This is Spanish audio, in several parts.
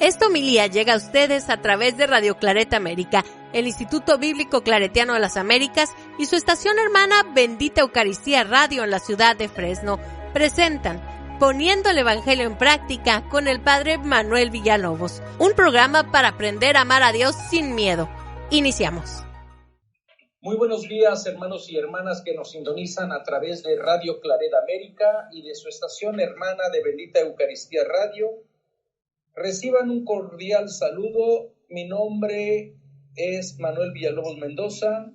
Esta homilía llega a ustedes a través de Radio Claret América, el Instituto Bíblico Claretiano de las Américas y su estación hermana Bendita Eucaristía Radio en la ciudad de Fresno. Presentan Poniendo el Evangelio en Práctica con el Padre Manuel Villalobos, un programa para aprender a amar a Dios sin miedo. Iniciamos. Muy buenos días, hermanos y hermanas que nos sintonizan a través de Radio Claret América y de su estación hermana de Bendita Eucaristía Radio. Reciban un cordial saludo. Mi nombre es Manuel Villalobos Mendoza,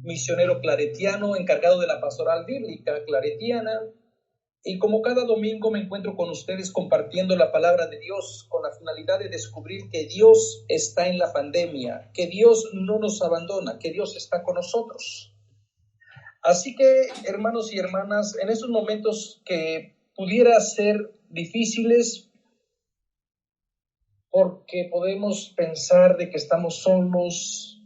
misionero claretiano, encargado de la pastoral bíblica claretiana. Y como cada domingo me encuentro con ustedes compartiendo la palabra de Dios con la finalidad de descubrir que Dios está en la pandemia, que Dios no nos abandona, que Dios está con nosotros. Así que, hermanos y hermanas, en esos momentos que pudiera ser difíciles, porque podemos pensar de que estamos solos,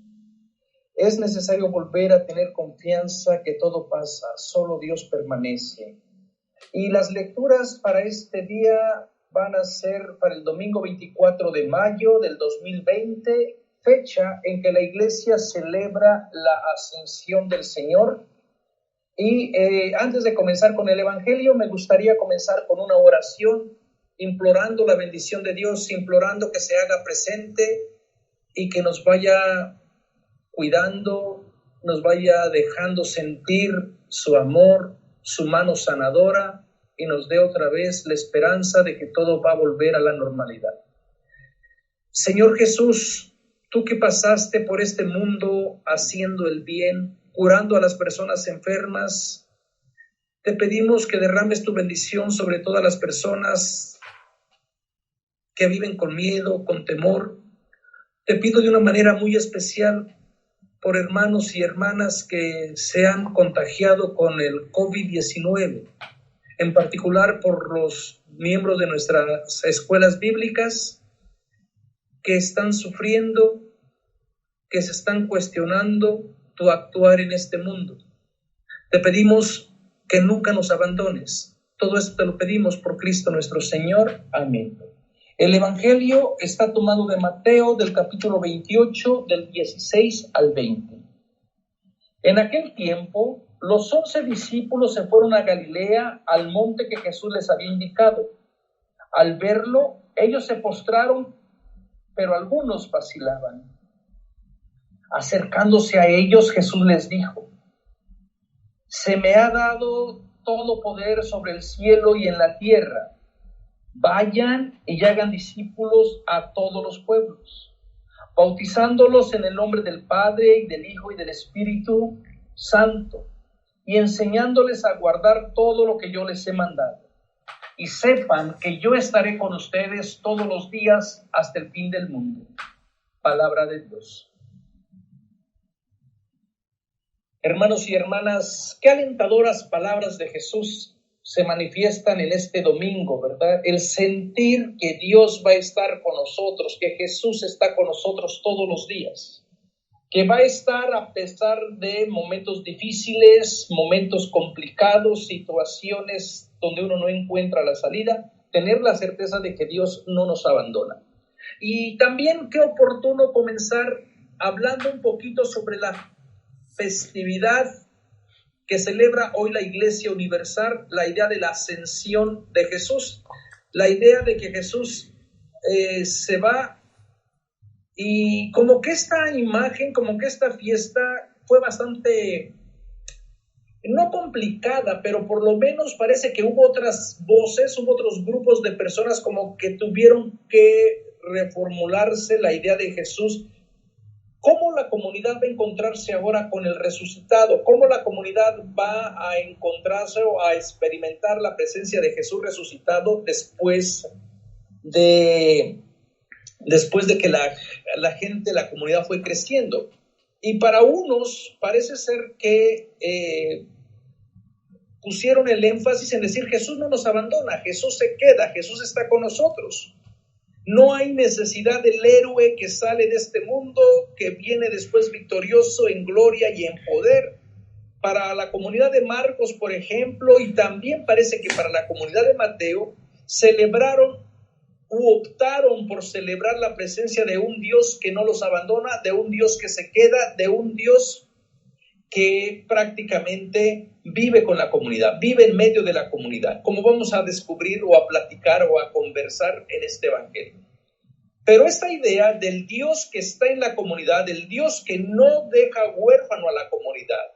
es necesario volver a tener confianza que todo pasa, solo Dios permanece. Y las lecturas para este día van a ser para el domingo 24 de mayo del 2020, fecha en que la iglesia celebra la ascensión del Señor. Y antes de comenzar con el Evangelio, me gustaría comenzar con una oración, implorando la bendición de Dios, implorando que se haga presente y que nos vaya cuidando, nos vaya dejando sentir su amor, su mano sanadora, y nos dé otra vez la esperanza de que todo va a volver a la normalidad. Señor Jesús, tú que pasaste por este mundo haciendo el bien, curando a las personas enfermas, te pedimos que derrames tu bendición sobre todas las personas que viven con miedo, con temor. Te pido de una manera muy especial por hermanos y hermanas que se han contagiado con el COVID-19, en particular por los miembros de nuestras escuelas bíblicas que están sufriendo, que se están cuestionando tu actuar en este mundo. Te pedimos que nunca nos abandones. Todo esto te lo pedimos por Cristo nuestro Señor. Amén. El Evangelio está tomado de Mateo, del capítulo 28, del 16 al 20. En aquel tiempo, los 11 discípulos se fueron a Galilea, al monte que Jesús les había indicado. Al verlo, ellos se postraron, pero algunos vacilaban. Acercándose a ellos, Jesús les dijo: «Se me ha dado todo poder sobre el cielo y en la tierra. Vayan y hagan discípulos a todos los pueblos, bautizándolos en el nombre del Padre y del Hijo y del Espíritu Santo, y enseñándoles a guardar todo lo que yo les he mandado. Y sepan que yo estaré con ustedes todos los días hasta el fin del mundo». Palabra de Dios. Hermanos y hermanas, qué alentadoras palabras de Jesús se manifiestan en este domingo, ¿verdad? El sentir que Dios va a estar con nosotros, que Jesús está con nosotros todos los días, que va a estar a pesar de momentos difíciles, momentos complicados, situaciones donde uno no encuentra la salida, tener la certeza de que Dios no nos abandona. Y también qué oportuno comenzar hablando un poquito sobre la festividad que celebra hoy la Iglesia Universal, la idea de la ascensión de Jesús, la idea de que Jesús se va, y como que esta imagen, como que esta fiesta fue bastante, no complicada, pero por lo menos parece que hubo otras voces, hubo otros grupos de personas como que tuvieron que reformularse la idea de Jesús. ¿Cómo la comunidad va a encontrarse ahora con el resucitado? ¿Cómo la comunidad va a encontrarse o a experimentar la presencia de Jesús resucitado después de que la gente, la comunidad fue creciendo? Y para unos parece ser que pusieron el énfasis en decir: Jesús no nos abandona, Jesús se queda, Jesús está con nosotros. No hay necesidad del héroe que sale de este mundo, que viene después victorioso en gloria y en poder. Para la comunidad de Marcos, por ejemplo, y también parece que para la comunidad de Mateo, celebraron optaron por celebrar la presencia de un Dios que no los abandona, de un Dios que se queda, de un Dios que prácticamente vive con la comunidad, vive en medio de la comunidad, como vamos a descubrir o a platicar o a conversar en este evangelio. Pero esta idea del Dios que está en la comunidad, del Dios que no deja huérfano a la comunidad,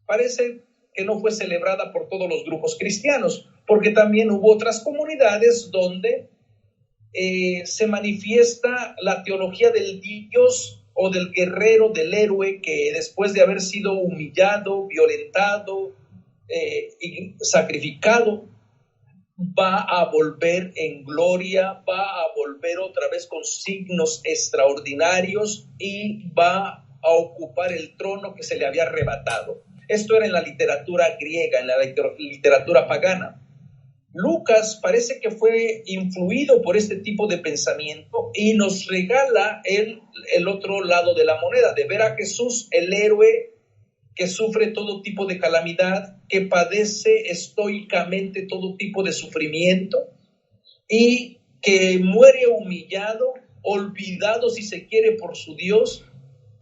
parece que no fue celebrada por todos los grupos cristianos, porque también hubo otras comunidades donde se manifiesta la teología del Dios o del guerrero, del héroe, que después de haber sido humillado, violentado y sacrificado, va a volver en gloria, va a volver otra vez con signos extraordinarios y va a ocupar el trono que se le había arrebatado. Esto era en la literatura griega, en la literatura pagana. Lucas parece que fue influido por este tipo de pensamiento y nos regala el otro lado de la moneda, de ver a Jesús, el héroe que sufre todo tipo de calamidad, que padece estoicamente todo tipo de sufrimiento y que muere humillado, olvidado si se quiere por su Dios,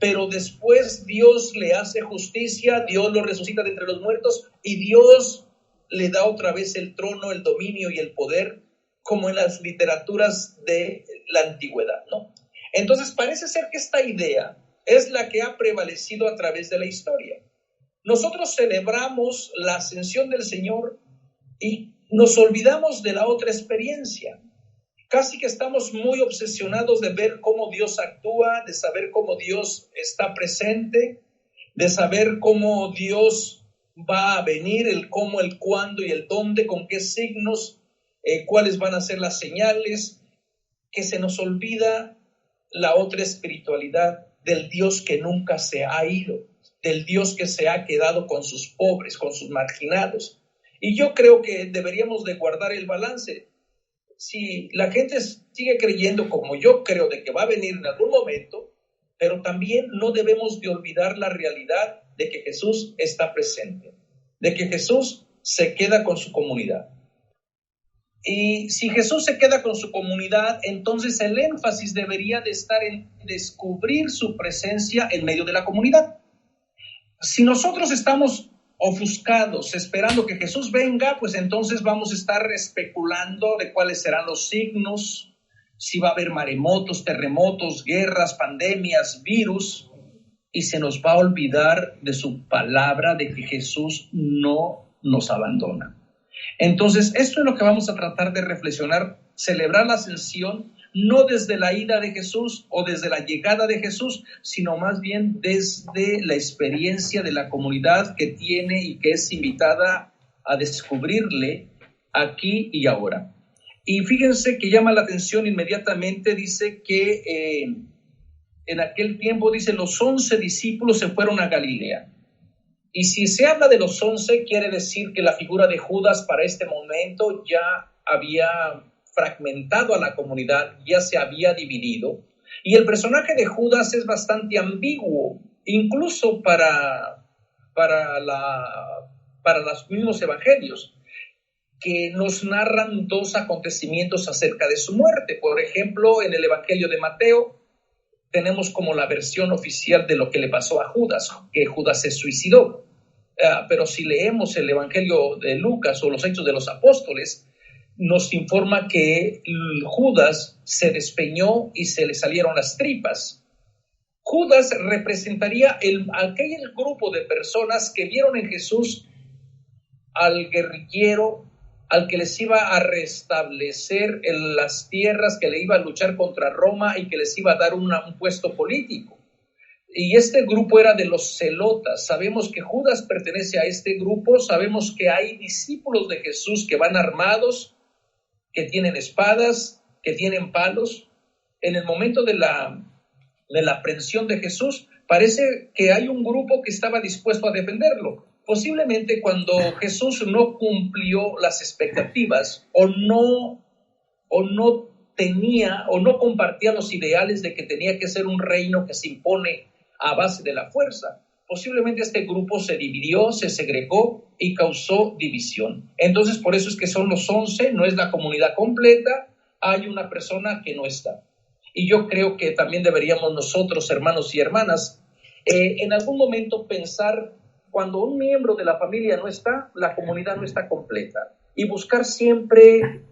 pero después Dios le hace justicia, Dios lo resucita de entre los muertos y Dios le da otra vez el trono, el dominio y el poder, como en las literaturas de la antigüedad, ¿no? Entonces parece ser que esta idea es la que ha prevalecido a través de la historia. Nosotros celebramos la ascensión del Señor y nos olvidamos de la otra experiencia. Casi que estamos muy obsesionados de ver cómo Dios actúa, de saber cómo Dios está presente, de saber cómo Dios va a venir, el cómo, el cuándo y el dónde, con qué signos, cuáles van a ser las señales, que se nos olvida la otra espiritualidad del Dios que nunca se ha ido, del Dios que se ha quedado con sus pobres, con sus marginados. Y yo creo que deberíamos de guardar el balance. Si la gente sigue creyendo, como yo creo, de que va a venir en algún momento, pero también no debemos de olvidar la realidad de que Jesús está presente, de que Jesús se queda con su comunidad. Y si Jesús se queda con su comunidad, entonces el énfasis debería de estar en descubrir su presencia en medio de la comunidad. Si nosotros estamos ofuscados esperando que Jesús venga, pues entonces vamos a estar especulando de cuáles serán los signos, si va a haber maremotos, terremotos, guerras, pandemias, virus, y se nos va a olvidar de su palabra de que Jesús no nos abandona. Entonces, esto es lo que vamos a tratar de reflexionar, celebrar la ascensión, no desde la ida de Jesús o desde la llegada de Jesús, sino más bien desde la experiencia de la comunidad que tiene y que es invitada a descubrirle aquí y ahora. Y fíjense que llama la atención inmediatamente, dice que en aquel tiempo, dice, los 11 discípulos se fueron a Galilea. Y si se habla de los 11, quiere decir que la figura de Judas para este momento ya había fragmentado a la comunidad, ya se había dividido. Y el personaje de Judas es bastante ambiguo, incluso para los mismos evangelios, que nos narran dos acontecimientos acerca de su muerte. Por ejemplo, en el Evangelio de Mateo, tenemos como la versión oficial de lo que le pasó a Judas, que Judas se suicidó. Pero si leemos el Evangelio de Lucas o los Hechos de los Apóstoles, nos informa que Judas se despeñó y se le salieron las tripas. Judas representaría aquel grupo de personas que vieron en Jesús al guerrillero, al que les iba a restablecer en las tierras, que le iba a luchar contra Roma y que les iba a dar un puesto político. Y este grupo era de los celotas. Sabemos que Judas pertenece a este grupo, sabemos que hay discípulos de Jesús que van armados, que tienen espadas, que tienen palos. En el momento de la aprehensión de Jesús, parece que hay un grupo que estaba dispuesto a defenderlo. Posiblemente cuando Jesús no cumplió las expectativas o no tenía o no compartía los ideales de que tenía que ser un reino que se impone a base de la fuerza, posiblemente este grupo se dividió, se segregó y causó división. Entonces, por eso es que son los 11, no es la comunidad completa. hay una persona que no está. Y yo creo que también deberíamos nosotros, hermanos y hermanas, en algún momento pensar, cuando un miembro de la familia no está, la comunidad no está completa. Y buscar siempre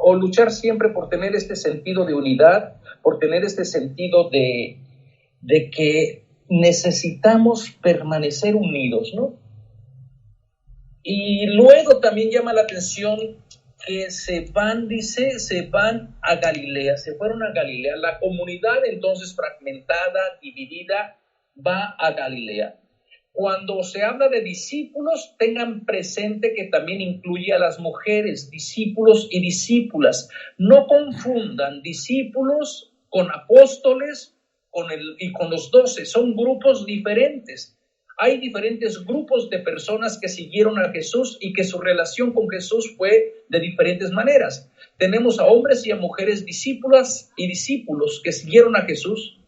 o luchar siempre por tener este sentido de unidad, por tener este sentido de que necesitamos permanecer unidos, ¿no? Y luego también llama la atención que se van a Galilea, se fueron a Galilea. La comunidad entonces fragmentada, dividida, va a Galilea. Cuando se habla de discípulos, tengan presente que también incluye a las mujeres, discípulos y discípulas. No confundan discípulos con apóstoles y con los 12, son grupos diferentes. Hay diferentes grupos de personas que siguieron a Jesús y que su relación con Jesús fue de diferentes maneras. Tenemos a hombres y a mujeres discípulas y discípulos que siguieron a Jesús.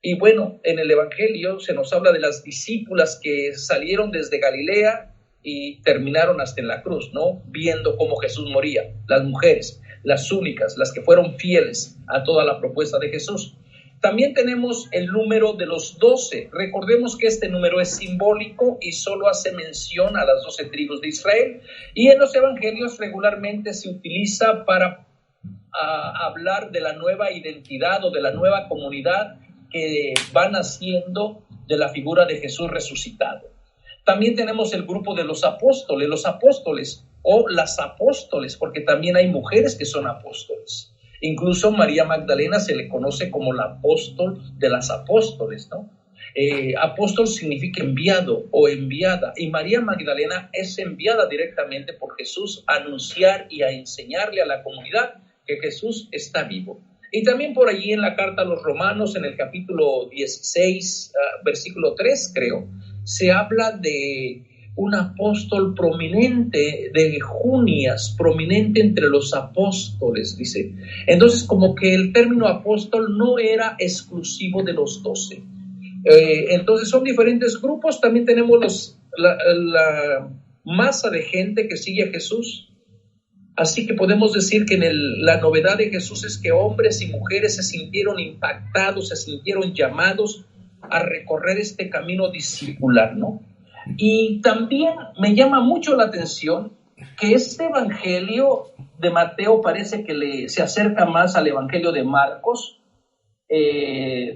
Y bueno, en el Evangelio se nos habla de las discípulas que salieron desde Galilea y terminaron hasta en la cruz, ¿no? Viendo cómo Jesús moría. Las mujeres, las únicas, las que fueron fieles a toda la propuesta de Jesús. También tenemos el número de los 12. Recordemos que este número es simbólico y solo hace mención a las 12 tribus de Israel. Y en los evangelios regularmente se utiliza para hablar de la nueva identidad o de la nueva comunidad que van naciendo de la figura de Jesús resucitado. También tenemos el grupo de los apóstoles o las apóstoles, porque también hay mujeres que son apóstoles. Incluso María Magdalena se le conoce como la apóstol de las apóstoles, ¿no? Apóstol significa enviado o enviada, y María Magdalena es enviada directamente por Jesús a anunciar y a enseñarle a la comunidad que Jesús está vivo. Y también por allí en la carta a los Romanos, en el capítulo 16, versículo 3, creo, se habla de un apóstol prominente, de Junias, prominente entre los apóstoles, dice. Entonces, como que el término apóstol no era exclusivo de los 12. Entonces, son diferentes grupos. También tenemos la masa de gente que sigue a Jesús. Así que podemos decir que la novedad de Jesús es que hombres y mujeres se sintieron impactados, se sintieron llamados a recorrer este camino discipular, ¿no? Y también me llama mucho la atención que este evangelio de Mateo parece que se acerca más al evangelio de Marcos,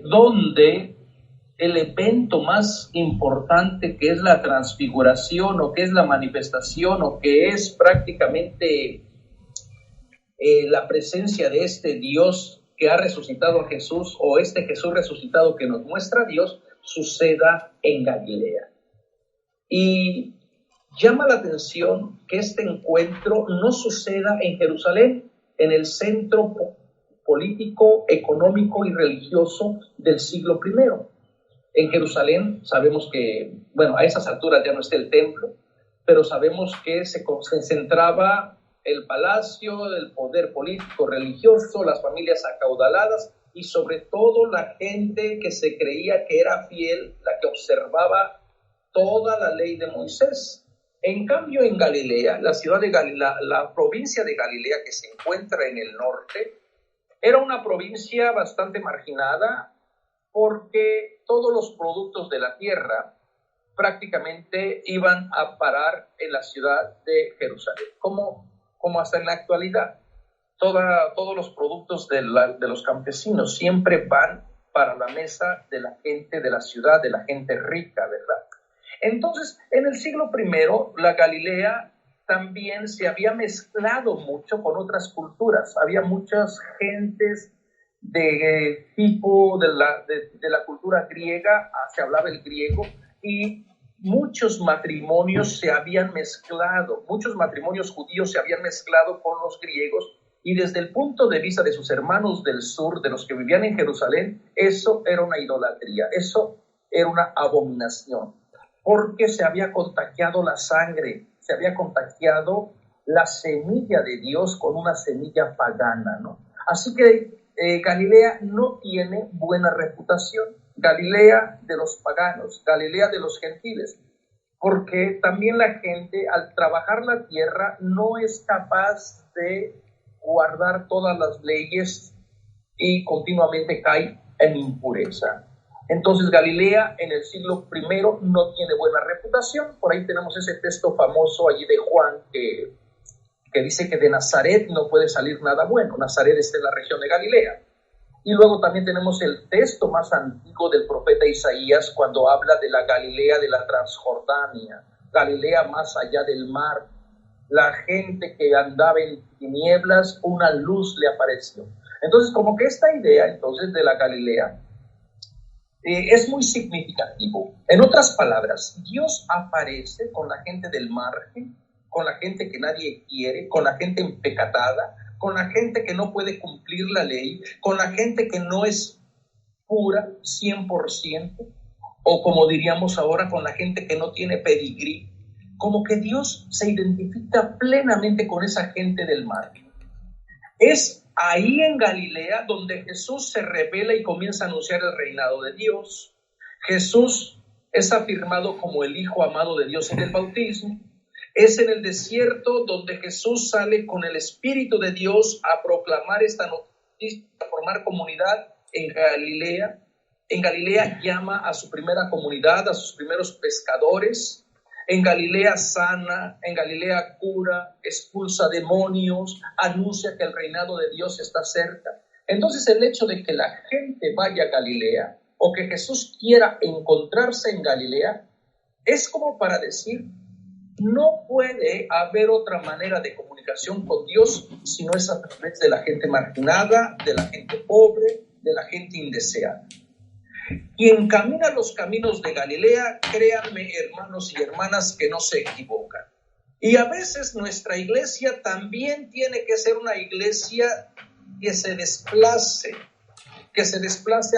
donde el evento más importante, que es la transfiguración o que es la manifestación o que es prácticamente la presencia de este Dios que ha resucitado a Jesús, o este Jesús resucitado que nos muestra a Dios, suceda en Galilea. Y llama la atención que este encuentro no suceda en Jerusalén, en el centro político, económico y religioso del siglo I. En Jerusalén sabemos que, bueno, a esas alturas ya no está el templo, pero sabemos que se concentraba el palacio, el poder político, religioso, las familias acaudaladas y sobre todo la gente que se creía que era fiel, la que observaba toda la ley de Moisés. En cambio, en Galilea, la ciudad de Galilea, la provincia de Galilea que se encuentra en el norte, era una provincia bastante marginada porque todos los productos de la tierra prácticamente iban a parar en la ciudad de Jerusalén, como hasta en la actualidad. Todos los productos de los campesinos siempre van para la mesa de la gente de la ciudad, de la gente rica, ¿verdad? Entonces, en el siglo I, la Galilea también se había mezclado mucho con otras culturas. Había muchas gentes de tipo de la cultura griega, se hablaba el griego, y muchos matrimonios se habían mezclado, muchos matrimonios judíos se habían mezclado con los griegos, y desde el punto de vista de sus hermanos del sur, de los que vivían en Jerusalén, eso era una idolatría, eso era una abominación, porque se había contagiado la sangre, se había contagiado la semilla de Dios con una semilla pagana, ¿no? Así que Galilea no tiene buena reputación. Galilea de los paganos, Galilea de los gentiles, porque también la gente al trabajar la tierra no es capaz de guardar todas las leyes y continuamente cae en impureza. Entonces Galilea en el siglo I no tiene buena reputación. Por ahí tenemos ese texto famoso allí de Juan que dice que de Nazaret no puede salir nada bueno. Nazaret está en la región de Galilea. Y luego también tenemos el texto más antiguo del profeta Isaías cuando habla de la Galilea de la Transjordania, Galilea más allá del mar. La gente que andaba en tinieblas, una luz le apareció. Entonces, como que esta idea entonces de la Galilea es muy significativo. En otras palabras, Dios aparece con la gente del margen, con la gente que nadie quiere, con la gente empecatada, con la gente que no puede cumplir la ley, con la gente que no es pura 100%, o como diríamos ahora, con la gente que no tiene pedigrí. Como que Dios se identifica plenamente con esa gente del margen. Es ahí en Galilea donde Jesús se revela y comienza a anunciar el reinado de Dios. Jesús es afirmado como el Hijo amado de Dios en el bautismo. Es en el desierto donde Jesús sale con el Espíritu de Dios a proclamar esta noticia, a formar comunidad en Galilea. En Galilea llama a su primera comunidad, a sus primeros pescadores. En Galilea sana, en Galilea cura, expulsa demonios, anuncia que el reinado de Dios está cerca. Entonces el hecho de que la gente vaya a Galilea o que Jesús quiera encontrarse en Galilea es como para decir, no puede haber otra manera de comunicación con Dios si no es a través de la gente marginada, de la gente pobre, de la gente indeseada. Quien camina los caminos de Galilea, créanme, hermanos y hermanas, que no se equivocan. Y a veces nuestra iglesia también tiene que ser una iglesia que se desplace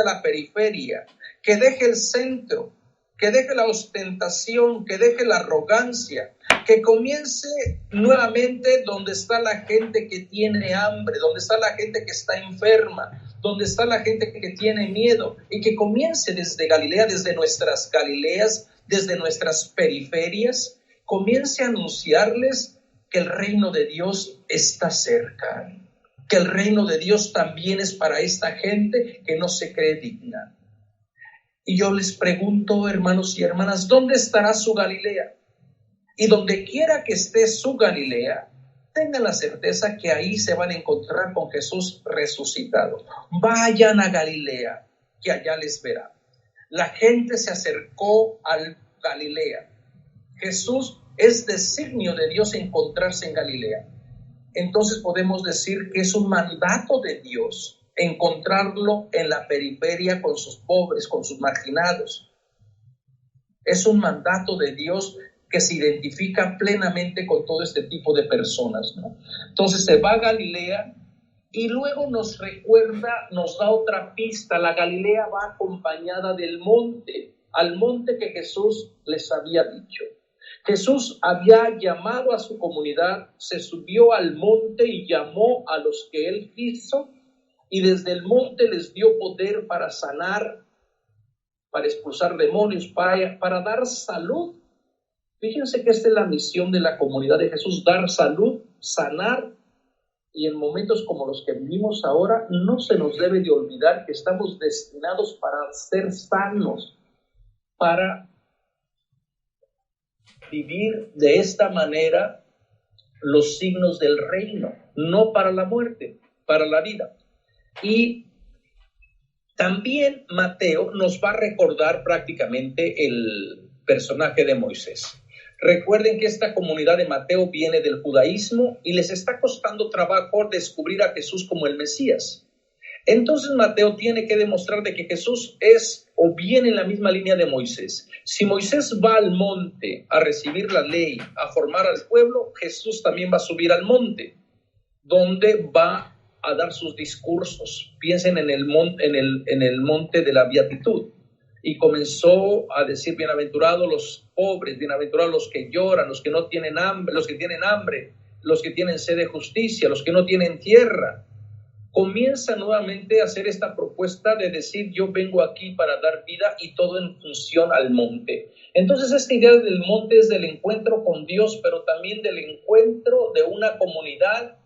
a la periferia, que deje el centro, que deje la ostentación, que deje la arrogancia, que comience nuevamente donde está la gente que tiene hambre, donde está la gente que está enferma, donde está la gente que tiene miedo, y que comience desde Galilea, desde nuestras Galileas, desde nuestras periferias, comience a anunciarles que el reino de Dios está cerca, que el reino de Dios también es para esta gente que no se cree digna. Y yo les pregunto, hermanos y hermanas, ¿dónde estará su Galilea? Y donde quiera que esté su Galilea, tengan la certeza que ahí se van a encontrar con Jesús resucitado. Vayan a Galilea, que allá les verá. La gente se acercó a Galilea. Jesús es designio de Dios encontrarse en Galilea. Entonces podemos decir que es un mandato de Dios encontrarlo en la periferia con sus pobres, con sus marginados. Es un mandato de Dios que se identifica plenamente con todo este tipo de personas, ¿no? Entonces se va a Galilea y luego nos recuerda, nos da otra pista. La Galilea va acompañada del monte, al monte que Jesús les había dicho. Jesús había llamado a su comunidad, se subió al monte y llamó a los que él quiso, y desde el monte les dio poder para sanar, para expulsar demonios, para dar salud. Fíjense que esta es la misión de la comunidad de Jesús, dar salud, sanar, y en momentos como los que vivimos ahora, no se nos debe de olvidar que estamos destinados para ser sanos, para vivir de esta manera los signos del reino, no para la muerte, para la vida. Y también Mateo nos va a recordar prácticamente el personaje de Moisés. Recuerden que esta comunidad de Mateo viene del judaísmo y les está costando trabajo descubrir a Jesús como el Mesías. Entonces Mateo tiene que demostrar de que Jesús es o viene en la misma línea de Moisés. Si Moisés va al monte a recibir la ley, a formar al pueblo, Jesús también va a subir al monte, donde va a dar sus discursos. Piensen en el monte de la beatitud. Y comenzó a decir: bienaventurados los pobres, bienaventurados los que lloran, los que no tienen hambre, los que tienen hambre, los que tienen sed de justicia, los que no tienen tierra. Comienza nuevamente a hacer esta propuesta de decir: yo vengo aquí para dar vida, y todo en función al monte. Entonces esta idea del monte es del encuentro con Dios, pero también del encuentro de una comunidad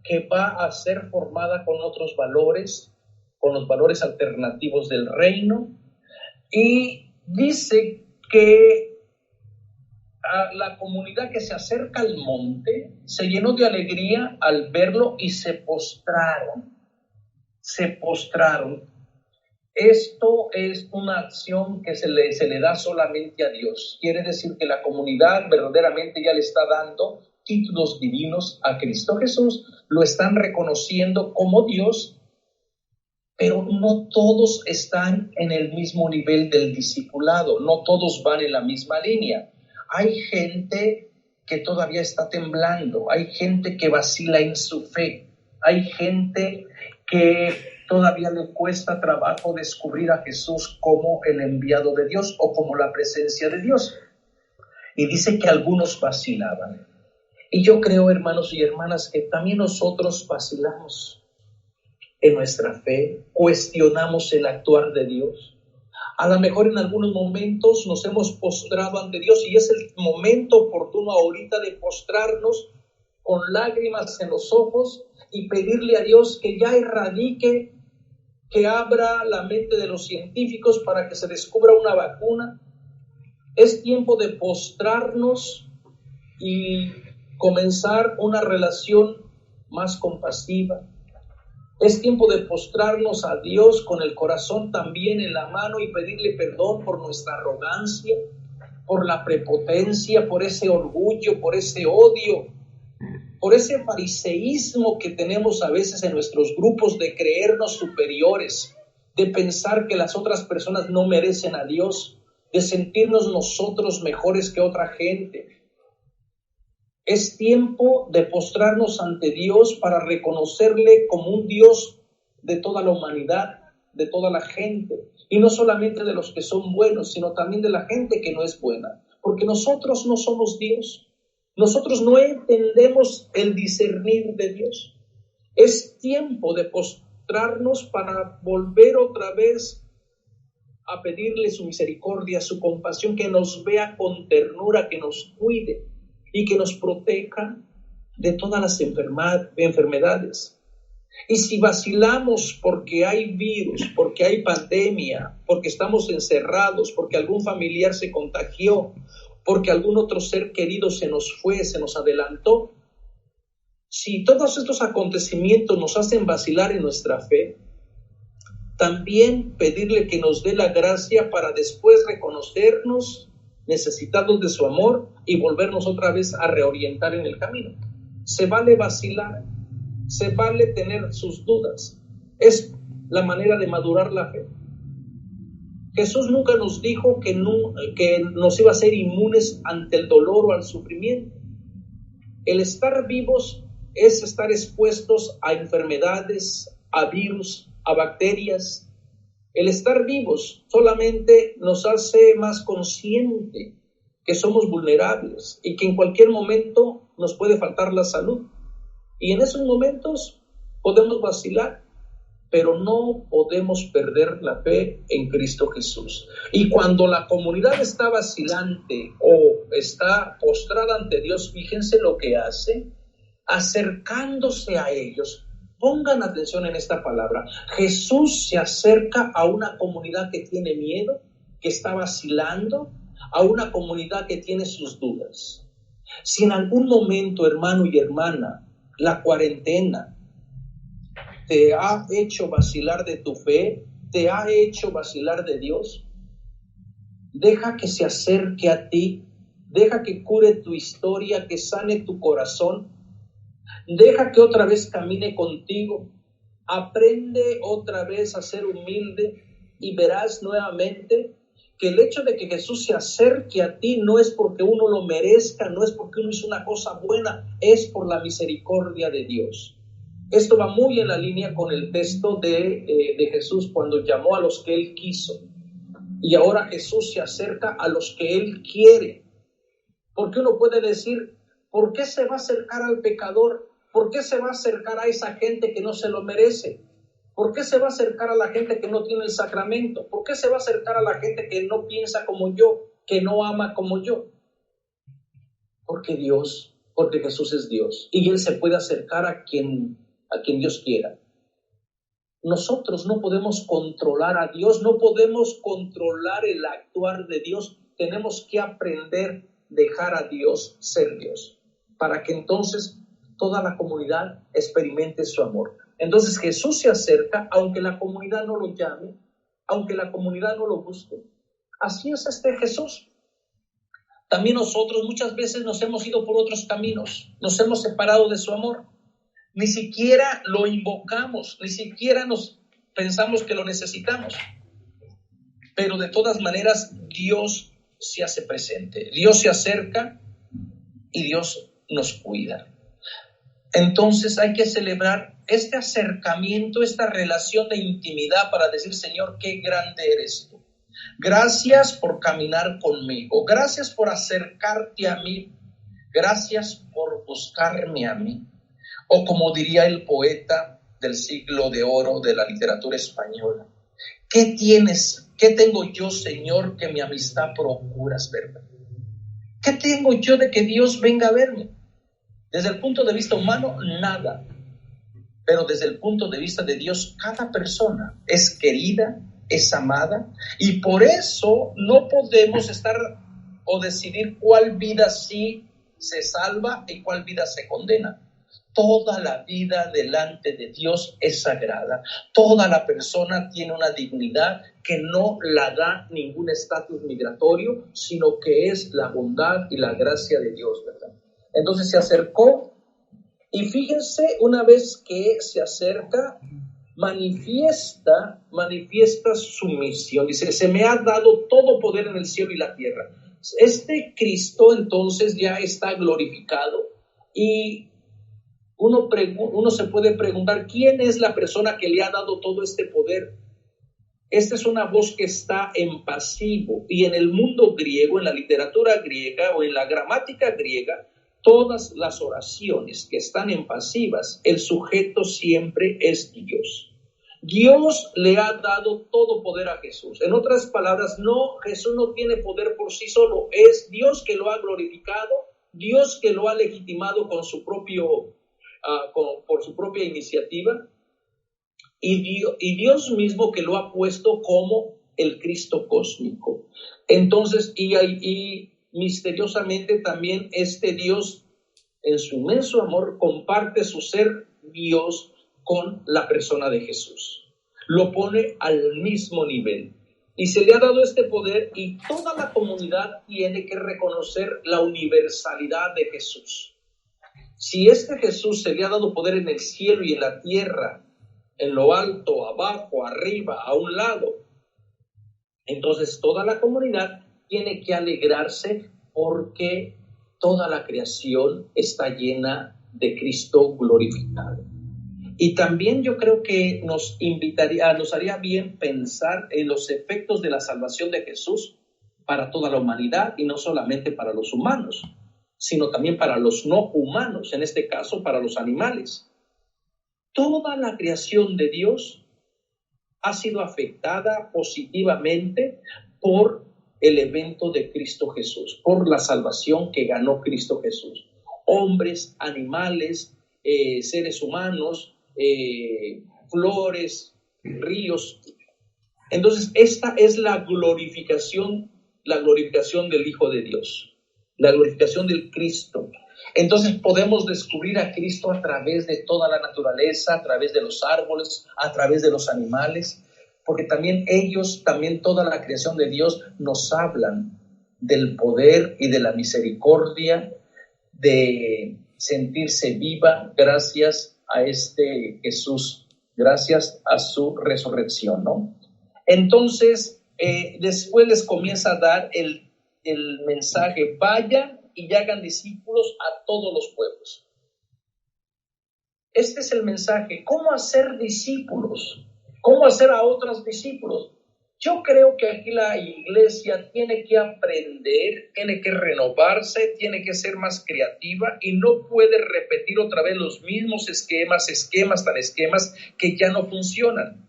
que va a ser formada con otros valores, con los valores alternativos del reino, y dice que la comunidad que se acerca al monte se llenó de alegría al verlo y se postraron. Esto es una acción que se le da solamente a Dios. Quiere decir que la comunidad verdaderamente ya le está dando títulos divinos a Cristo Jesús, lo están reconociendo como Dios, pero no todos están en el mismo nivel del discipulado, no todos van en la misma línea. Hay gente que todavía está temblando, hay gente que vacila en su fe, hay gente que todavía le cuesta trabajo descubrir a Jesús como el enviado de Dios o como la presencia de Dios. Y dice que algunos vacilaban. Y yo creo, hermanos y hermanas, que también nosotros vacilamos en nuestra fe, cuestionamos el actuar de Dios. A lo mejor en algunos momentos nos hemos postrado ante Dios y es el momento oportuno ahorita de postrarnos con lágrimas en los ojos y pedirle a Dios que ya erradique, que abra la mente de los científicos para que se descubra una vacuna. Es tiempo de postrarnos y comenzar una relación más compasiva. Es tiempo de postrarnos a Dios con el corazón también en la mano y pedirle perdón por nuestra arrogancia, por la prepotencia, por ese orgullo, por ese odio, por ese fariseísmo que tenemos a veces en nuestros grupos de creernos superiores, de pensar que las otras personas no merecen a Dios, de sentirnos nosotros mejores que otra gente. Es tiempo de postrarnos ante Dios para reconocerle como un Dios de toda la humanidad, de toda la gente, y no solamente de los que son buenos, sino también de la gente que no es buena, porque nosotros no somos Dios, nosotros no entendemos el discernir de Dios. Es tiempo de postrarnos para volver otra vez a pedirle su misericordia, su compasión, que nos vea con ternura, que nos cuide y que nos proteja de todas las enfermedades. Y si vacilamos porque hay virus, porque hay pandemia, porque estamos encerrados, porque algún familiar se contagió, porque algún otro ser querido se nos fue, se nos adelantó, si todos estos acontecimientos nos hacen vacilar en nuestra fe, también pedirle que nos dé la gracia para después reconocernos necesitados de su amor y volvernos otra vez a reorientar en el camino. Se vale vacilar, se vale tener sus dudas. Es la manera de madurar la fe. Jesús nunca nos dijo que nos iba a ser inmunes ante el dolor o al sufrimiento. El estar vivos es estar expuestos a enfermedades, a virus, a bacterias. El estar vivos solamente nos hace más consciente que somos vulnerables y que en cualquier momento nos puede faltar la salud. Y en esos momentos podemos vacilar, pero no podemos perder la fe en Cristo Jesús. Y cuando la comunidad está vacilante o está postrada ante Dios, fíjense lo que hace, acercándose a ellos. Pongan atención en esta palabra. Jesús se acerca a una comunidad que tiene miedo, que está vacilando, a una comunidad que tiene sus dudas. Si en algún momento, hermano y hermana, la cuarentena te ha hecho vacilar de tu fe, te ha hecho vacilar de Dios, deja que se acerque a ti, deja que cure tu historia, que sane tu corazón. Deja que otra vez camine contigo, aprende otra vez a ser humilde y verás nuevamente que el hecho de que Jesús se acerque a ti no es porque uno lo merezca, no es porque uno hizo una cosa buena, es por la misericordia de Dios. Esto va muy en la línea con el texto de Jesús cuando llamó a los que Él quiso. Y ahora Jesús se acerca a los que Él quiere. Porque uno puede decir, ¿por qué se va a acercar al pecador? ¿Por qué se va a acercar a esa gente que no se lo merece? ¿Por qué se va a acercar a la gente que no tiene el sacramento? ¿Por qué se va a acercar a la gente que no piensa como yo, que no ama como yo? Porque Dios porque Jesús es Dios y Él se puede acercar a quien Dios quiera. Nosotros no podemos controlar a Dios, no podemos controlar el actuar de Dios. Tenemos que aprender a dejar a Dios ser Dios, para que entonces toda la comunidad experimente su amor. Entonces Jesús se acerca, aunque la comunidad no lo llame, aunque la comunidad no lo busque. Así es Jesús. También nosotros muchas veces nos hemos ido por otros caminos, nos hemos separado de su amor. Ni siquiera lo invocamos, ni siquiera nos pensamos que lo necesitamos. Pero de todas maneras, Dios se hace presente, Dios se acerca y Dios nos cuida. Entonces hay que celebrar este acercamiento, esta relación de intimidad para decir, Señor, qué grande eres tú. Gracias por caminar conmigo, gracias por acercarte a mí, gracias por buscarme a mí. O como diría el poeta del siglo de oro de la literatura española, ¿qué tienes? ¿Qué tengo yo, Señor, que mi amistad procuras verme? ¿Qué tengo yo de que Dios venga a verme? Desde el punto de vista humano, nada. Pero desde el punto de vista de Dios, cada persona es querida, es amada, y por eso no podemos estar o decidir cuál vida sí se salva y cuál vida se condena. Toda la vida delante de Dios es sagrada. Toda la persona tiene una dignidad que no la da ningún estatus migratorio, sino que es la bondad y la gracia de Dios, ¿verdad? Entonces se acercó y fíjense, una vez que se acerca, manifiesta su misión. Dice, se me ha dado todo poder en el cielo y la tierra. Este Cristo entonces ya está glorificado y uno se puede preguntar, ¿quién es la persona que le ha dado todo este poder? Esta es una voz que está en pasivo, y en el mundo griego, en la literatura griega o en la gramática griega, todas las oraciones que están en pasivas, el sujeto siempre es Dios. Dios le ha dado todo poder a Jesús. En otras palabras, Jesús no tiene poder por sí solo, es Dios que lo ha glorificado, Dios que lo ha legitimado con su por su propia iniciativa, y Dios mismo que lo ha puesto como el Cristo cósmico. Entonces, y misteriosamente también este Dios, en su inmenso amor, comparte su ser Dios con la persona de Jesús. Lo pone al mismo nivel. Y se le ha dado este poder, y toda la comunidad tiene que reconocer la universalidad de Jesús. Si Jesús se le ha dado poder en el cielo y en la tierra, en lo alto, abajo, arriba, a un lado, entonces toda la comunidad tiene que alegrarse porque toda la creación está llena de Cristo glorificado. Y también yo creo que nos haría bien pensar en los efectos de la salvación de Jesús para toda la humanidad, y no solamente para los humanos, sino también para los no humanos, en este caso para los animales. Toda la creación de Dios ha sido afectada positivamente por el evento de Cristo Jesús, por la salvación que ganó Cristo Jesús. Hombres, animales, seres humanos, flores, ríos. Entonces, esta es la glorificación del Hijo de Dios, la glorificación del Cristo. Entonces podemos descubrir a Cristo a través de toda la naturaleza, a través de los árboles, a través de los animales, porque también toda la creación de Dios nos hablan del poder y de la misericordia, de sentirse viva gracias a este Jesús, gracias a su resurrección, ¿no? Entonces, después les comienza a dar el mensaje: vayan y hagan discípulos a todos los pueblos. Este es el mensaje. ¿Cómo hacer discípulos? ¿Cómo hacer a otros discípulos? Yo creo que aquí la iglesia tiene que aprender, tiene que renovarse, tiene que ser más creativa y no puede repetir otra vez los mismos esquemas que ya no funcionan.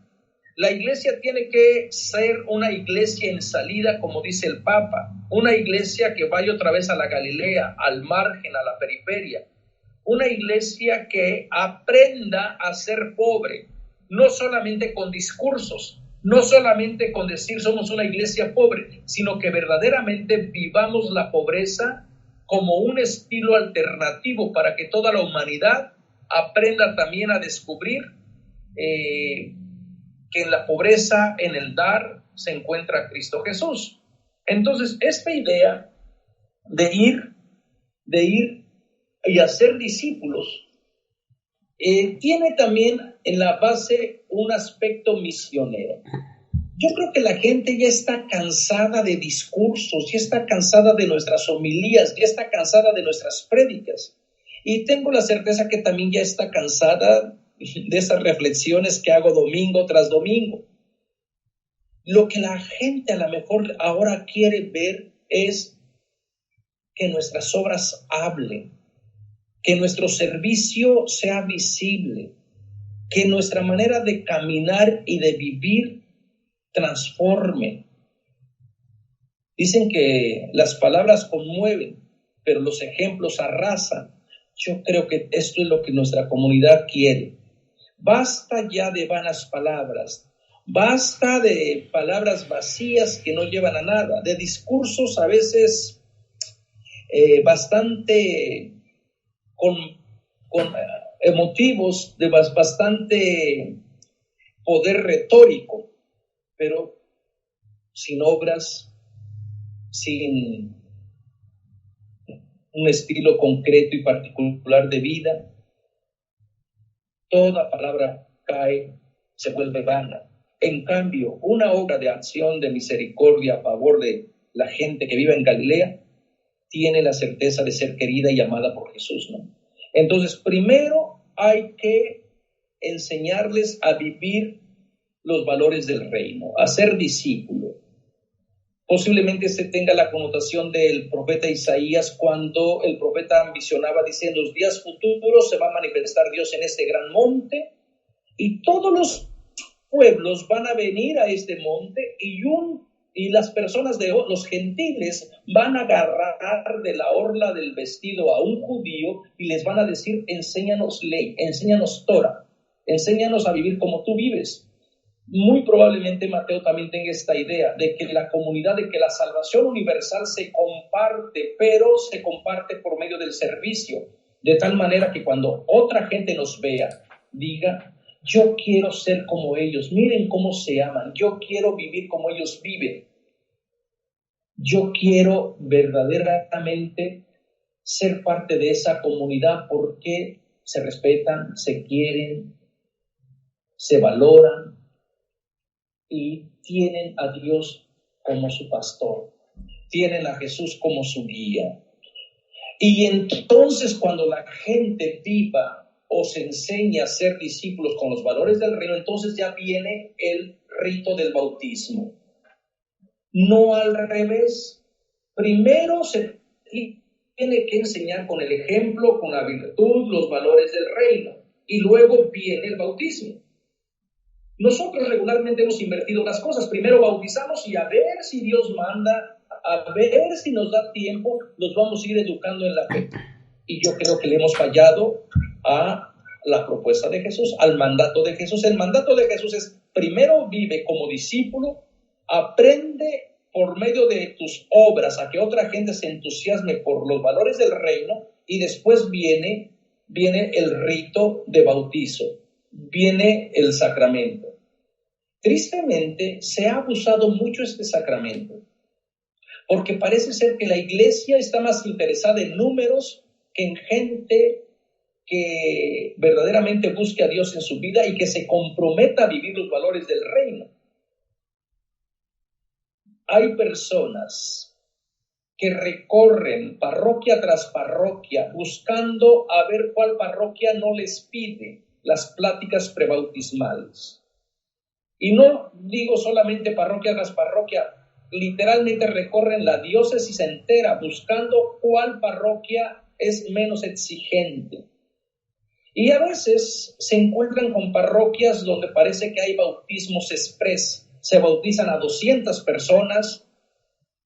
La iglesia tiene que ser una iglesia en salida, como dice el Papa, una iglesia que vaya otra vez a la Galilea, al margen, a la periferia, una iglesia que aprenda a ser pobre, no solamente con discursos, no solamente con decir somos una iglesia pobre, sino que verdaderamente vivamos la pobreza como un estilo alternativo para que toda la humanidad aprenda también a descubrir que en la pobreza, en el dar, se encuentra Cristo Jesús. Entonces, esta idea de ir y hacer discípulos tiene también en la base un aspecto misionero. Yo creo que la gente ya está cansada de discursos, ya está cansada de nuestras homilías, ya está cansada de nuestras prédicas. Y tengo la certeza que también ya está cansada de esas reflexiones que hago domingo tras domingo. Lo que la gente a lo mejor ahora quiere ver es que nuestras obras hablen, que nuestro servicio sea visible, que nuestra manera de caminar y de vivir transforme. Dicen que las palabras conmueven, pero los ejemplos arrasan. Yo creo que esto es lo que nuestra comunidad quiere. Basta ya de vanas palabras, basta de palabras vacías que no llevan a nada, de discursos a veces bastante con emotivos, de bastante poder retórico, pero sin obras, sin un estilo concreto y particular de vida. Toda palabra cae, se vuelve vana. En cambio, una obra de acción, de misericordia a favor de la gente que vive en Galilea, tiene la certeza de ser querida y amada por Jesús, ¿no? Entonces, primero hay que enseñarles a vivir los valores del reino, a ser discípulo. Posiblemente se tenga la connotación del profeta Isaías cuando el profeta ambicionaba, dice, en los días futuros se va a manifestar Dios en este gran monte y todos los pueblos van a venir a este monte y las personas de los gentiles van a agarrar de la orla del vestido a un judío y les van a decir, enséñanos ley, enséñanos Torah, enséñanos a vivir como tú vives. Muy probablemente Mateo también tenga esta idea de que la comunidad, de que la salvación universal se comparte, pero se comparte por medio del servicio, de tal manera que cuando otra gente nos vea, diga, yo quiero ser como ellos, miren cómo se aman, yo quiero vivir como ellos viven, yo quiero verdaderamente ser parte de esa comunidad porque se respetan, se quieren, se valoran, y tienen a Dios como su pastor, tienen a Jesús como su guía. Y entonces cuando la gente viva o se enseña a ser discípulos con los valores del reino, entonces ya viene el rito del bautismo. No al revés. Primero se tiene que enseñar con el ejemplo, con la virtud, los valores del reino, y luego viene el bautismo. Nosotros regularmente hemos invertido las cosas. Primero bautizamos y a ver si Dios manda, a ver si nos da tiempo, nos vamos a ir educando en la fe. Y yo creo que le hemos fallado a la propuesta de Jesús, al mandato de Jesús. El mandato de Jesús es, primero vive como discípulo, aprende por medio de tus obras a que otra gente se entusiasme por los valores del reino y después viene el rito de bautizo, viene el sacramento. Tristemente, se ha abusado mucho este sacramento, porque parece ser que la iglesia está más interesada en números que en gente que verdaderamente busque a Dios en su vida y que se comprometa a vivir los valores del reino. Hay personas que recorren parroquia tras parroquia buscando a ver cuál parroquia no les pide las pláticas prebautismales. Y no digo solamente parroquia tras parroquia, literalmente recorren la diócesis entera buscando cuál parroquia es menos exigente. Y a veces se encuentran con parroquias donde parece que hay bautismos express. Se bautizan a 200 personas,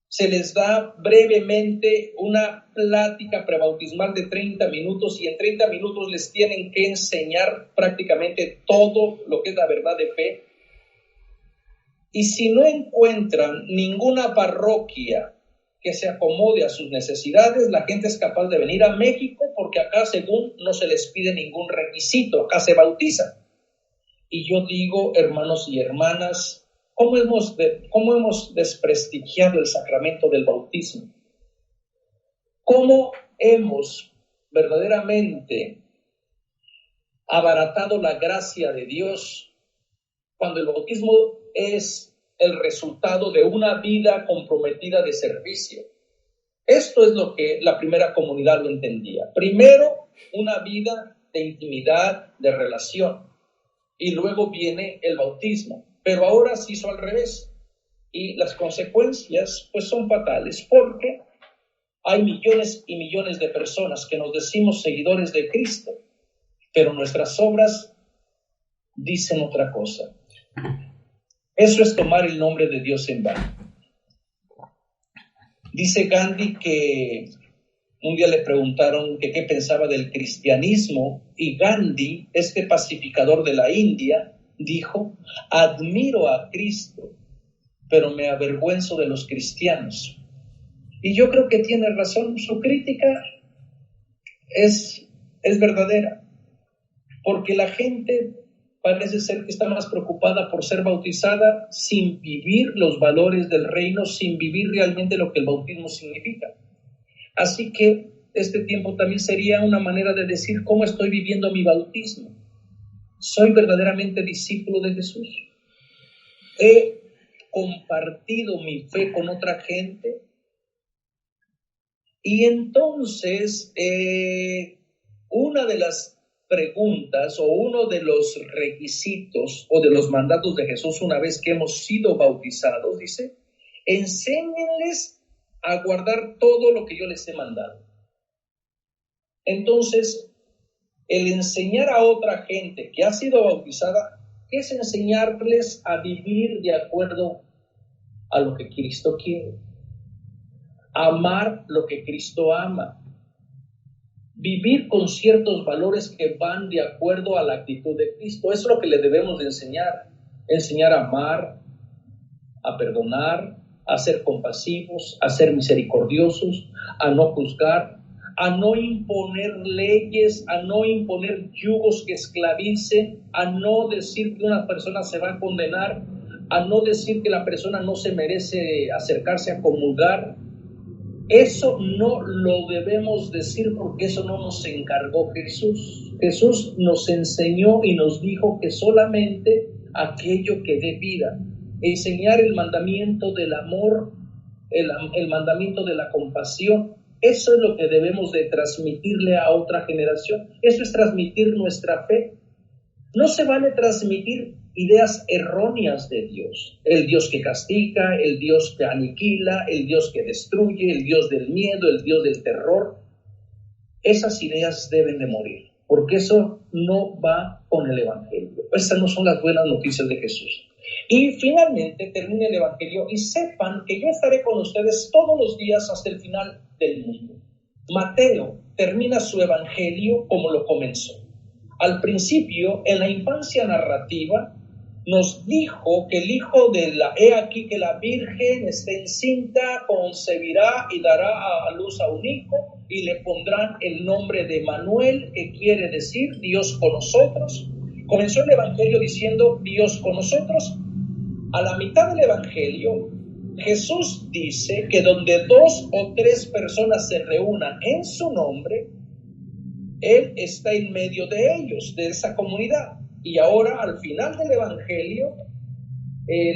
se les da brevemente una plática prebautismal de 30 minutos y en 30 minutos les tienen que enseñar prácticamente todo lo que es la verdad de fe. Y si no encuentran ninguna parroquia que se acomode a sus necesidades, la gente es capaz de venir a México porque acá, según, no se les pide ningún requisito, acá se bautiza. Y yo digo, hermanos y hermanas, ¿cómo hemos desprestigiado el sacramento del bautismo? ¿Cómo hemos verdaderamente abaratado la gracia de Dios cuando el bautismo es el resultado de una vida comprometida de servicio? Esto es lo que la primera comunidad lo entendía. Primero, una vida de intimidad, de relación, y luego viene el bautismo. Pero ahora se hizo al revés, y las consecuencias pues son fatales, porque hay millones y millones de personas que nos decimos seguidores de Cristo, pero nuestras obras dicen otra cosa. Eso es tomar el nombre de Dios en vano. Dice Gandhi que un día le preguntaron que qué pensaba del cristianismo, y Gandhi, este pacificador de la India, dijo: admiro a Cristo, pero me avergüenzo de los cristianos. Y yo creo que tiene razón. Su crítica es verdadera, porque la gente parece ser que está más preocupada por ser bautizada sin vivir los valores del reino, sin vivir realmente lo que el bautismo significa. Así que este tiempo también sería una manera de decir cómo estoy viviendo mi bautismo. ¿Soy verdaderamente discípulo de Jesús? ¿He compartido mi fe con otra gente? Y entonces, una de las preguntas o uno de los requisitos o de los mandatos de Jesús una vez que hemos sido bautizados, dice: enséñenles a guardar todo lo que yo les he mandado. Entonces, el enseñar a otra gente que ha sido bautizada es enseñarles a vivir de acuerdo a lo que Cristo quiere, amar lo que Cristo ama, vivir con ciertos valores que van de acuerdo a la actitud de Cristo. Eso es lo que le debemos de enseñar a amar, a perdonar, a ser compasivos, a ser misericordiosos, a no juzgar, a no imponer leyes, a no imponer yugos que esclavicen, a no decir que una persona se va a condenar, a no decir que la persona no se merece acercarse a comulgar. Eso no lo debemos decir porque eso no nos encargó Jesús. Jesús nos enseñó y nos dijo que solamente aquello que dé vida. Enseñar el mandamiento del amor, el mandamiento de la compasión. Eso es lo que debemos de transmitirle a otra generación. Eso es transmitir nuestra fe. No se vale transmitir ideas erróneas de Dios. El Dios que castiga, el Dios que aniquila, el Dios que destruye, el Dios del miedo, el Dios del terror. Esas ideas deben de morir, porque eso no va con el Evangelio. Esas no son las buenas noticias de Jesús. Y finalmente termina el Evangelio y sepan que yo estaré con ustedes todos los días hasta el final del mundo. Mateo termina su Evangelio como lo comenzó. Al principio, en la infancia narrativa, nos dijo que el hijo de he aquí que la Virgen está encinta, concebirá y dará a luz a un hijo y le pondrán el nombre de Manuel, que quiere decir Dios con nosotros. Comenzó el Evangelio diciendo Dios con nosotros. A la mitad del Evangelio, Jesús dice que donde 2 o 3 personas se reúnan en su nombre, Él está en medio de ellos, de esa comunidad. Y ahora, al final del Evangelio,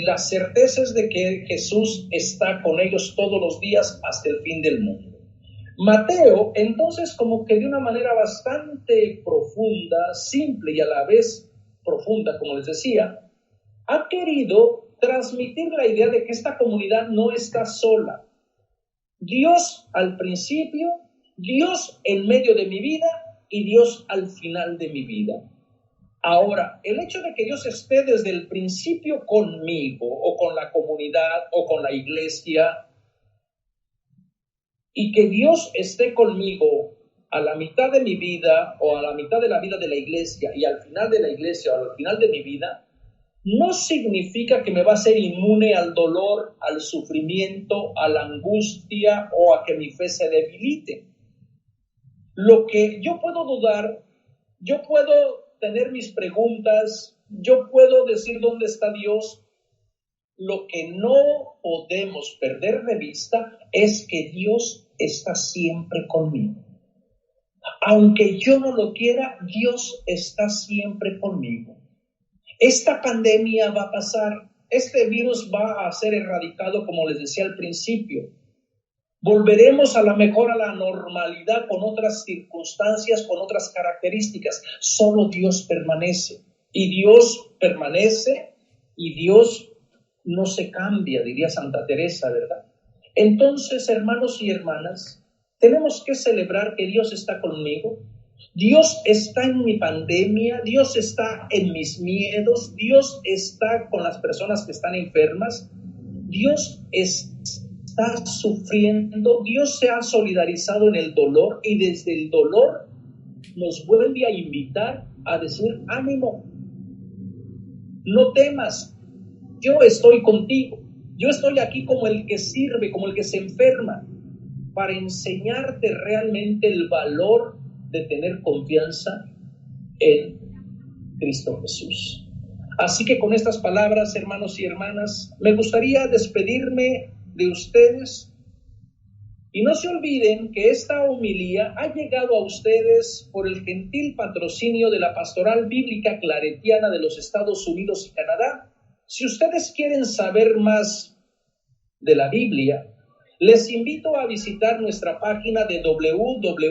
la certeza es de que Jesús está con ellos todos los días hasta el fin del mundo. Mateo, entonces, como que de una manera bastante profunda, simple y a la vez profunda, como les decía, ha querido transmitir la idea de que esta comunidad no está sola. Dios al principio, Dios en medio de mi vida y Dios al final de mi vida. Ahora, el hecho de que Dios esté desde el principio conmigo o con la comunidad o con la iglesia y que Dios esté conmigo a la mitad de mi vida o a la mitad de la vida de la iglesia y al final de la iglesia o al final de mi vida, no significa que me va a ser inmune al dolor, al sufrimiento, a la angustia o a que mi fe se debilite. Lo que yo puedo dudar, yo puedo tener mis preguntas, yo puedo decir dónde está Dios. Lo que no podemos perder de vista es que Dios está siempre conmigo. Aunque yo no lo quiera, Dios está siempre conmigo. Esta pandemia va a pasar, este virus va a ser erradicado, como les decía al principio. Volveremos a lo mejor a la normalidad con otras circunstancias, con otras características. Solo Dios permanece. Y Dios permanece y Dios no se cambia, diría Santa Teresa, ¿verdad? Entonces, hermanos y hermanas, tenemos que celebrar que Dios está conmigo. Dios está en mi pandemia, Dios está en mis miedos, Dios está con las personas que están enfermas, Dios está sufriendo, Dios se ha solidarizado en el dolor y desde el dolor nos vuelve a invitar a decir, ánimo, no temas, yo estoy contigo, yo estoy aquí como el que sirve, como el que se enferma, para enseñarte realmente el valor de tener confianza en Cristo Jesús. Así que con estas palabras, hermanos y hermanas, me gustaría despedirme de ustedes y no se olviden que esta homilía ha llegado a ustedes por el gentil patrocinio de la Pastoral Bíblica Claretiana de los Estados Unidos y Canadá. Si ustedes quieren saber más de la Biblia, les invito a visitar nuestra página de www.ibicla.org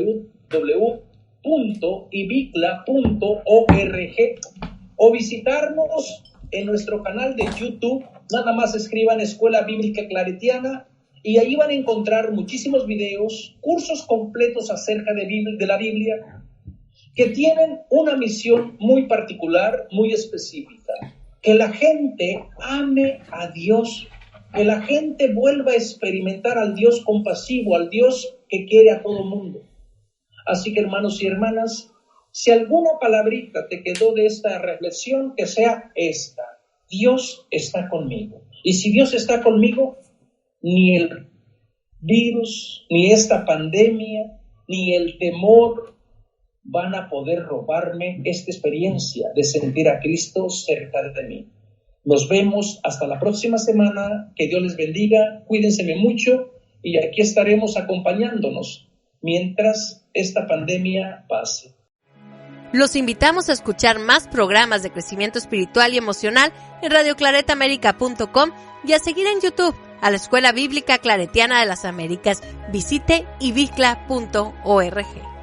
o visitarnos en nuestro canal de YouTube. Nada más escriban Escuela Bíblica Claretiana y ahí van a encontrar muchísimos videos, cursos completos acerca de la Biblia, que tienen una misión muy particular, muy específica. Que la gente ame a Dios, que la gente vuelva a experimentar al Dios compasivo, al Dios que quiere a todo mundo. Así que, hermanos y hermanas, si alguna palabrita te quedó de esta reflexión, que sea esta: Dios está conmigo. Y si Dios está conmigo, ni el virus, ni esta pandemia, ni el temor van a poder robarme esta experiencia de sentir a Cristo cerca de mí. Nos vemos hasta la próxima semana. Que Dios les bendiga. Cuídense mucho y aquí estaremos acompañándonos mientras esta pandemia pase. Los invitamos a escuchar más programas de crecimiento espiritual y emocional en radioclaretaamerica.com y a seguir en YouTube a la Escuela Bíblica Claretiana de las Américas. Visite ibicla.org.